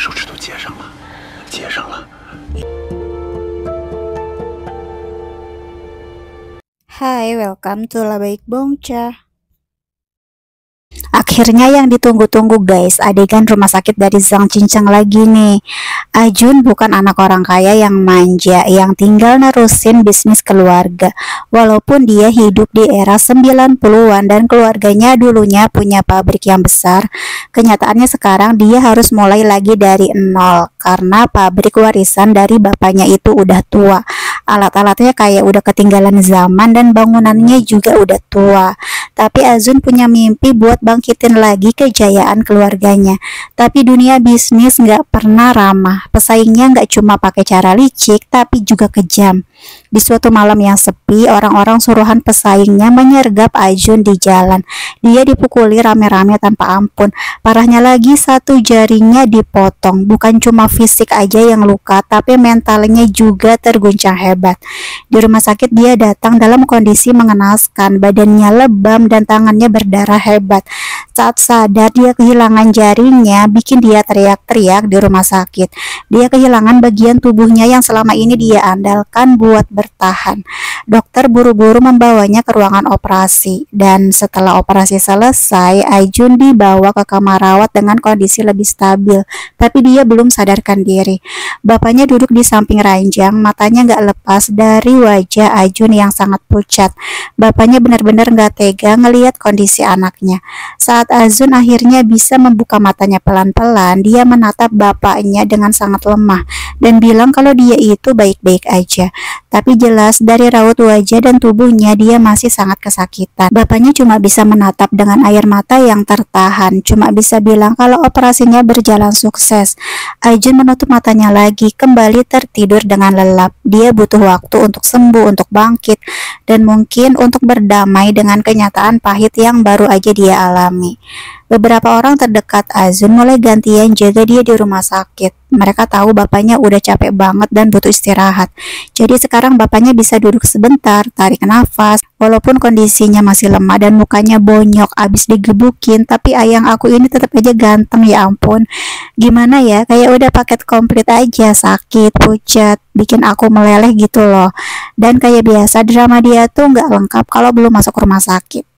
手指头接上了，接上了。Hai, welcome to Labaik Bongca. Akhirnya yang ditunggu-tunggu guys, adegan rumah sakit dari Zhang Cincang lagi nih. Ajun bukan anak orang kaya yang manja, yang tinggal nerusin bisnis keluarga. Walaupun dia hidup di era 90-an dan keluarganya dulunya punya pabrik yang besar, kenyataannya sekarang dia harus mulai lagi dari nol karena pabrik warisan dari bapaknya itu udah tua. Alat-alatnya kayak udah ketinggalan zaman dan bangunannya juga udah tua. Tapi Azun punya mimpi buat bangkitin lagi kejayaan keluarganya. Tapi dunia bisnis nggak pernah ramah. Pesaingnya nggak cuma pakai cara licik, tapi juga kejam. Di suatu malam yang sepi, orang-orang suruhan pesaingnya menyergap Ajun di jalan. Dia dipukuli rame-rame tanpa ampun. Parahnya lagi, satu jarinya dipotong. Bukan cuma fisik aja yang luka, tapi mentalnya juga terguncang hebat. Di rumah sakit dia datang dalam kondisi mengenaskan. Badannya lebam dan tangannya berdarah hebat. Saat sadar dia kehilangan jarinya, bikin dia teriak-teriak di rumah sakit. Dia kehilangan bagian tubuhnya yang selama ini dia andalkan buat bertahan. Dokter buru-buru membawanya ke ruangan operasi, dan setelah operasi selesai, Ajun dibawa ke kamar rawat dengan kondisi lebih stabil, tapi dia belum sadarkan diri. Bapaknya duduk di samping ranjang, matanya nggak lepas dari wajah Ajun yang sangat pucat. Bapaknya benar-benar nggak tega ngelihat kondisi anaknya. Saat Ajun akhirnya bisa membuka matanya pelan-pelan, dia menatap bapaknya dengan sangat lemah dan bilang kalau dia itu baik-baik aja. Tapi jelas dari raut wajah dan tubuhnya dia masih sangat kesakitan. Bapaknya cuma bisa menatap dengan air mata yang tertahan, cuma bisa bilang kalau operasinya berjalan sukses. Ajun menutup matanya lagi, kembali tertidur dengan lelap. Dia butuh waktu untuk sembuh, untuk bangkit, dan mungkin untuk berdamai dengan kenyataan pahit yang baru aja dia alami. Beberapa orang terdekat Azun mulai gantian jaga dia di rumah sakit. Mereka tahu bapaknya udah capek banget dan butuh istirahat. Jadi sekarang bapaknya bisa duduk sebentar, tarik nafas. Walaupun kondisinya masih lemah dan mukanya bonyok abis digebukin, tapi ayang aku ini tetap aja ganteng, ya ampun. Gimana ya, kayak udah paket komplit aja, sakit, pucat, bikin aku meleleh gitu loh. Dan kayak biasa drama dia tuh nggak lengkap kalau belum masuk rumah sakit.